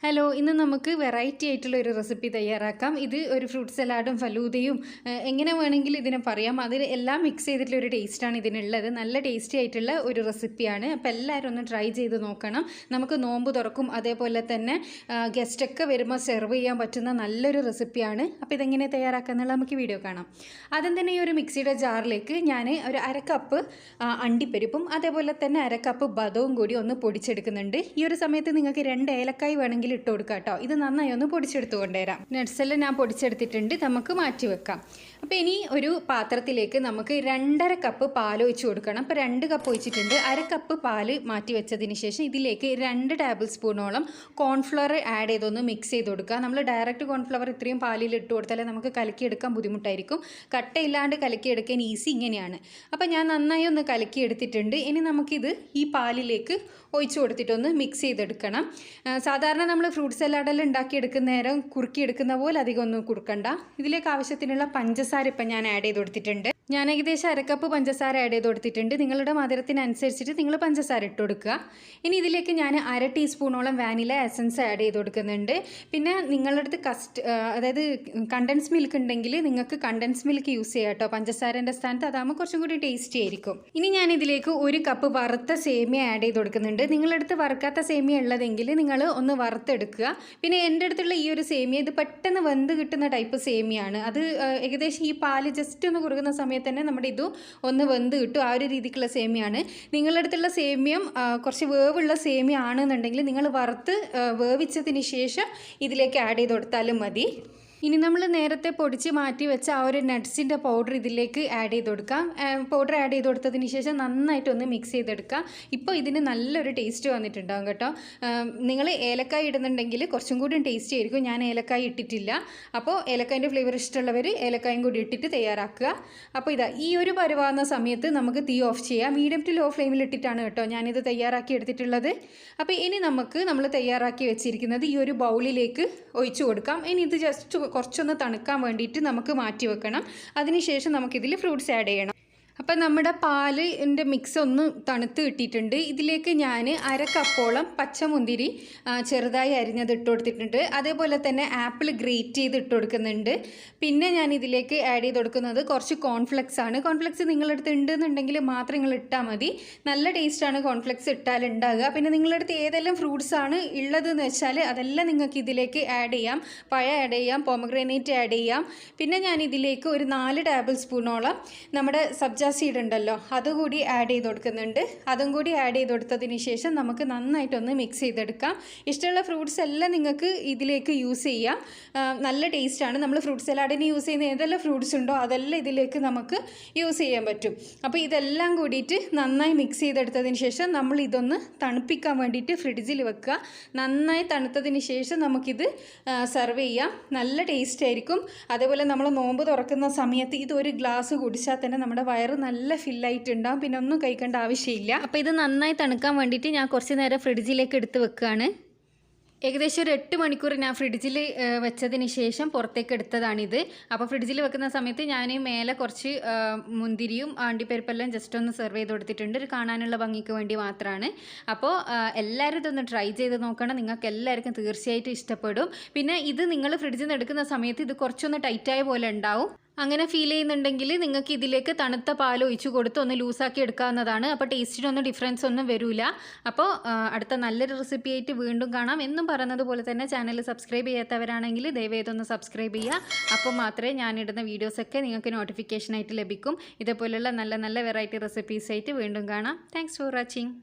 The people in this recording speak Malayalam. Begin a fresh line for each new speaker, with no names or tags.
ഹലോ, ഇന്ന് നമുക്ക് വെറൈറ്റി ആയിട്ടുള്ള ഒരു റെസിപ്പി തയ്യാറാക്കാം. ഇത് ഒരു ഫ്രൂട്ട് സലാഡും ഫലൂദയും എങ്ങനെ വേണമെങ്കിലും ഇതിനെ പറയാം. അതിൽ എല്ലാം മിക്സ് ചെയ്തിട്ടുള്ള ഒരു ടേസ്റ്റാണ് ഇതിനുള്ളത്. നല്ല ടേസ്റ്റി ആയിട്ടുള്ള ഒരു റെസിപ്പിയാണ്. അപ്പോൾ എല്ലാവരും ഒന്ന് ട്രൈ ചെയ്ത് നോക്കണം. നമുക്ക് നോമ്പ് തുറക്കും, അതേപോലെ തന്നെ ഗസ്റ്റൊക്കെ വരുമ്പോൾ സെർവ് ചെയ്യാൻ പറ്റുന്ന നല്ലൊരു റെസിപ്പിയാണ്. അപ്പോൾ ഇതെങ്ങനെ തയ്യാറാക്കുക എന്നുള്ള നമുക്ക് വീഡിയോ കാണാം. ആദ്യം തന്നെ ഈ ഒരു മിക്സിയുടെ ജാറിലേക്ക് ഞാൻ ഒരു അരക്കപ്പ് അണ്ടിപ്പരിപ്പും അതേപോലെ തന്നെ അരക്കപ്പ് ബദവും കൂടി ഒന്ന് പൊടിച്ചെടുക്കുന്നുണ്ട്. ഈ ഒരു സമയത്ത് നിങ്ങൾക്ക് 2 ഏലക്കായ് വേണമെങ്കിൽ ഇട്ട് കൊടുക്കാം കേട്ടോ. ഇത് നന്നായി ഒന്ന് പൊടിച്ചെടുത്ത് കൊണ്ടുവരാം. നട്ട്സെല്ലാം ഞാൻ പൊടിച്ചെടുത്തിട്ടുണ്ട്, നമുക്ക് മാറ്റി വെക്കാം. അപ്പോൾ ഇനി ഒരു പാത്രത്തിലേക്ക് നമുക്ക് 2.5 കപ്പ് പാൽ ഒഴിച്ച് കൊടുക്കണം. അപ്പോൾ 2 കപ്പ് ഒഴിച്ചിട്ടുണ്ട്. 1 കപ്പ് പാല് മാറ്റി വെച്ചതിന് ശേഷം ഇതിലേക്ക് 2 ടേബിൾ സ്പൂണോളം കോൺഫ്ലവർ ആഡ് ചെയ്തൊന്ന് മിക്സ് ചെയ്ത് കൊടുക്കുക. നമ്മൾ ഡയറക്റ്റ് കോൺഫ്ലവർ ഇത്രയും പാലിൽ ഇട്ട് കൊടുത്താലേ നമുക്ക് കലക്കിയെടുക്കാൻ ബുദ്ധിമുട്ടായിരിക്കും. കട്ടയില്ലാണ്ട് കലക്കിയെടുക്കാൻ ഈസി ഇങ്ങനെയാണ്. അപ്പോൾ ഞാൻ നന്നായി ഒന്ന് കലക്കിയെടുത്തിട്ടുണ്ട്. ഇനി നമുക്കിത് ഈ പാലിലേക്ക് ഒഴിച്ച് കൊടുത്തിട്ടൊന്ന് മിക്സ് ചെയ്തെടുക്കണം. സാധാരണ നമ്മൾ ഫ്രൂട്ട് സലാഡെല്ലാം ഉണ്ടാക്കിയെടുക്കുന്ന നേരം കുറുക്കിയെടുക്കുന്ന പോലെ അധികം ഒന്നും കുറുക്കണ്ട. ഇതിലേക്ക് ആവശ്യത്തിനുള്ള പഞ്ചസാര ഇപ്പം ഞാൻ ആഡ് ചെയ്ത് കൊടുത്തിട്ടുണ്ട്. ഞാൻ ഏകദേശം 1 കപ്പ് പഞ്ചസാര ആഡ് ചെയ്ത് കൊടുത്തിട്ടുണ്ട്. നിങ്ങളുടെ മധുരത്തിനനുസരിച്ചിട്ട് നിങ്ങൾ പഞ്ചസാര ഇട്ട് കൊടുക്കുക. ഇനി ഇതിലേക്ക് ഞാൻ 1/2 ടീസ്പൂണോളം വാനില എസൻസ് ആഡ് ചെയ്ത് കൊടുക്കുന്നുണ്ട്. പിന്നെ നിങ്ങളുടെ അടുത്ത് അതായത് കണ്ടൻസ് മിൽക്ക് ഉണ്ടെങ്കിൽ നിങ്ങൾക്ക് കണ്ടൻസ് മിൽക്ക് യൂസ് ചെയ്യാം കേട്ടോ. പഞ്ചസാരൻ്റെ സ്ഥാനത്ത് അതാകുമ്പോൾ കുറച്ചും കൂടി ടേസ്റ്റി ആയിരിക്കും. ഇനി ഞാൻ ഇതിലേക്ക് 1 കപ്പ് വറുത്ത സേമിയ ആഡ് ചെയ്ത് കൊടുക്കുന്നുണ്ട്. നിങ്ങളുടെ അടുത്ത് വറുക്കാത്ത സേമിയ ഉള്ളതെങ്കിൽ നിങ്ങൾ ഒന്ന് വറുത്തെടുക്കുക. പിന്നെ എൻ്റെ അടുത്തുള്ള ഈ ഒരു സേമിയ ഇത് പെട്ടെന്ന് വെന്ത് കിട്ടുന്ന ടൈപ്പ് സേമിയാണ്. അത് ഏകദേശം ഈ പാല് ജസ്റ്റ് ഒന്ന് കുറുകുന്ന സമയത്ത് തന്നെ നമ്മുടെ ഇതും ഒന്ന് വെന്ത് കിട്ടും. ആ ഒരു രീതിക്കുള്ള സേമിയാണ്. നിങ്ങളുടെ അടുത്തുള്ള സേമിയം കുറച്ച് വേവുള്ള സേമിയ ആണെന്നുണ്ടെങ്കിൽ നിങ്ങൾ വറുത്ത് വേവിച്ചതിന് ശേഷം ഇതിലേക്ക് ആഡ് ചെയ്ത് കൊടുത്താലും മതി. ഇനി നമ്മൾ നേരത്തെ പൊടിച്ച് മാറ്റി വെച്ച ആ ഒരു നട്ട്സിൻ്റെ പൗഡർ ഇതിലേക്ക് ആഡ് ചെയ്ത് കൊടുക്കാം. പൗഡർ ആഡ് ചെയ്ത് കൊടുത്തതിന് ശേഷം നന്നായിട്ടൊന്ന് മിക്സ് ചെയ്തെടുക്കാം. ഇപ്പോൾ ഇതിന് നല്ലൊരു ടേസ്റ്റ് വന്നിട്ടുണ്ടാകും കേട്ടോ. നിങ്ങൾ ഏലക്കായ ഇടുന്നുണ്ടെങ്കിൽ കുറച്ചും കൂടി ടേസ്റ്റി ആയിരിക്കും. ഞാൻ ഏലക്കായ ഇട്ടിട്ടില്ല. അപ്പോൾ ഏലക്കായൻ്റെ ഫ്ലേവർ ഇഷ്ടമുള്ളവർ ഏലക്കായും കൂടി ഇട്ടിട്ട് തയ്യാറാക്കുക. അപ്പോൾ ഇതാ ഈ ഒരു പരുവാകുന്ന സമയത്ത് നമുക്ക് തീ ഓഫ് ചെയ്യാം. മീഡിയം ടു ലോ ഫ്ലെയിമിൽ ഇട്ടിട്ടാണ് കേട്ടോ ഞാനിത് തയ്യാറാക്കി എടുത്തിട്ടുള്ളത്. അപ്പോൾ ഇനി നമ്മൾ തയ്യാറാക്കി വെച്ചിരിക്കുന്നത് ഈ ഒരു ബൗളിലേക്ക് ഒഴിച്ചു കൊടുക്കാം. ഇനി ഇത് ജസ്റ്റ് കുറച്ചൊന്ന് തണുക്കാൻ വേണ്ടിയിട്ട് നമുക്ക് മാറ്റി വെക്കണം. അതിനുശേഷം നമുക്കിതിൽ ഫ്രൂട്ട്സ് ആഡ് ചെയ്യണം. അപ്പം നമ്മുടെ പാലിൻ്റെ മിക്സ് ഒന്ന് തണുത്ത് കിട്ടിയിട്ടുണ്ട്. ഇതിലേക്ക് ഞാൻ 1/2 കപ്പോളം പച്ചമുന്തിരി ചെറുതായി അരിഞ്ഞത് ഇട്ട് കൊടുത്തിട്ടുണ്ട്. അതേപോലെ തന്നെ ആപ്പിൾ ഗ്രേറ്റ് ചെയ്ത് ഇട്ട് കൊടുക്കുന്നുണ്ട്. പിന്നെ ഞാൻ ഇതിലേക്ക് ആഡ് ചെയ്ത് കൊടുക്കുന്നത് കുറച്ച് കോൺഫ്ലെക്സ് ആണ്. കോൺഫ്ലെക്സ് നിങ്ങളുടെ അടുത്ത് ഉണ്ടെന്നുണ്ടെങ്കിൽ മാത്രം നിങ്ങൾ ഇട്ടാൽ മതി. നല്ല ടേസ്റ്റാണ് കോൺഫ്ലെക്സ് ഇട്ടാൽ ഉണ്ടാകുക. പിന്നെ നിങ്ങളുടെ അടുത്ത് ഏതെല്ലാം ഫ്രൂട്ട്സ് ആണ് ഉള്ളതെന്ന് വെച്ചാൽ അതെല്ലാം നിങ്ങൾക്ക് ഇതിലേക്ക് ആഡ് ചെയ്യാം. പഴം ആഡ് ചെയ്യാം, പോമഗ്രാനൈറ്റ് ആഡ് ചെയ്യാം. പിന്നെ ഞാൻ ഇതിലേക്ക് ഒരു 4 ടേബിൾ സ്പൂണോളം നമ്മുടെ സബ്ജ സീഡ് ഉണ്ടല്ലോ അതുകൂടി ആഡ് ചെയ്ത് കൊടുക്കുന്നുണ്ട്. അതും കൂടി ആഡ് ചെയ്ത് കൊടുത്തതിന് ശേഷം നമുക്ക് നന്നായിട്ടൊന്ന് മിക്സ് ചെയ്തെടുക്കാം. ഇഷ്ടമുള്ള ഫ്രൂട്ട്സ് എല്ലാം നിങ്ങൾക്ക് ഇതിലേക്ക് യൂസ് ചെയ്യാം. നല്ല ടേസ്റ്റാണ്. നമ്മൾ ഫ്രൂട്ട് സലാഡിന് യൂസ് ചെയ്യുന്ന ഏതെല്ലാം ഫ്രൂട്ട്സ് ഉണ്ടോ അതെല്ലാം ഇതിലേക്ക് നമുക്ക് യൂസ് ചെയ്യാൻ പറ്റും. അപ്പോൾ ഇതെല്ലാം കൂടിയിട്ട് നന്നായി മിക്സ് ചെയ്തെടുത്തതിന് ശേഷം നമ്മൾ ഇതൊന്ന് തണുപ്പിക്കാൻ വേണ്ടിയിട്ട് ഫ്രിഡ്ജിൽ വെക്കുക. നന്നായി തണുത്തതിന് ശേഷം നമുക്കിത് സെർവ് ചെയ്യാം. നല്ല ടേസ്റ്റ് ആയിരിക്കും. അതേപോലെ നമ്മൾ നോമ്പ് തുറക്കുന്ന സമയത്ത് ഇതൊരു ഗ്ലാസ് കുടിച്ചാൽ തന്നെ നമ്മുടെ വയറ് നല്ല ഫില്ലായിട്ടുണ്ടാകും. പിന്നെ ഒന്നും കഴിക്കേണ്ട ആവശ്യമില്ല. അപ്പോൾ ഇത് നന്നായി തണുക്കാൻ വേണ്ടിയിട്ട് ഞാൻ കുറച്ച് നേരം ഫ്രിഡ്ജിലേക്ക് എടുത്ത് വെക്കുകയാണ്. ഏകദേശം ഒരു 8 മണിക്കൂർ ഞാൻ ഫ്രിഡ്ജിൽ വെച്ചതിന് ശേഷം പുറത്തേക്ക് എടുത്തതാണിത്. അപ്പോൾ ഫ്രിഡ്ജിൽ വെക്കുന്ന സമയത്ത് ഞാൻ മേലെ കുറച്ച് മുന്തിരിയും അണ്ടിപ്പരിപ്പെല്ലാം ജസ്റ്റ് ഒന്ന് സെർവ് ചെയ്ത് കൊടുത്തിട്ടുണ്ട്. ഒരു കാണാനുള്ള ഭംഗിക്ക് വേണ്ടി മാത്രമാണ്. അപ്പോൾ എല്ലാവരും ഇതൊന്ന് ട്രൈ ചെയ്ത് നോക്കണം. നിങ്ങൾക്ക് എല്ലാവർക്കും തീർച്ചയായിട്ടും ഇഷ്ടപ്പെടും. പിന്നെ ഇത് നിങ്ങൾ ഫ്രിഡ്ജിൽ നിന്ന് എടുക്കുന്ന സമയത്ത് ഇത് കുറച്ചൊന്ന് ടൈറ്റായ പോലെ ഉണ്ടാവും. അങ്ങനെ ഫീൽ ചെയ്യുന്നുണ്ടെങ്കിൽ നിങ്ങൾക്ക് ഇതിലേക്ക് തണുത്ത പാൽ ഒഴിച്ചു കൊടുത്ത് ഒന്ന് ലൂസാക്കി എടുക്കാവുന്നതാണ്. അപ്പോൾ ടേസ്റ്റിനൊന്നും ഡിഫറൻസ് ഒന്നും വരില്ല. അപ്പോൾ അടുത്ത നല്ലൊരു റെസിപ്പി ആയിട്ട് വീണ്ടും കാണാം. എന്നും പറയുന്നത് പോലെ തന്നെ ചാനൽ സബ്സ്ക്രൈബ് ചെയ്യാത്തവരാണെങ്കിൽ ദയവേതൊന്ന് സബ്സ്ക്രൈബ് ചെയ്യുക. അപ്പോൾ മാത്രമേ ഞാനിടുന്ന വീഡിയോസൊക്കെ നിങ്ങൾക്ക് നോട്ടിഫിക്കേഷനായിട്ട് ലഭിക്കും. ഇതേപോലെയുള്ള നല്ല നല്ല വെറൈറ്റി റെസിപ്പീസ് ആയിട്ട് വീണ്ടും കാണാം. Thanks for watching.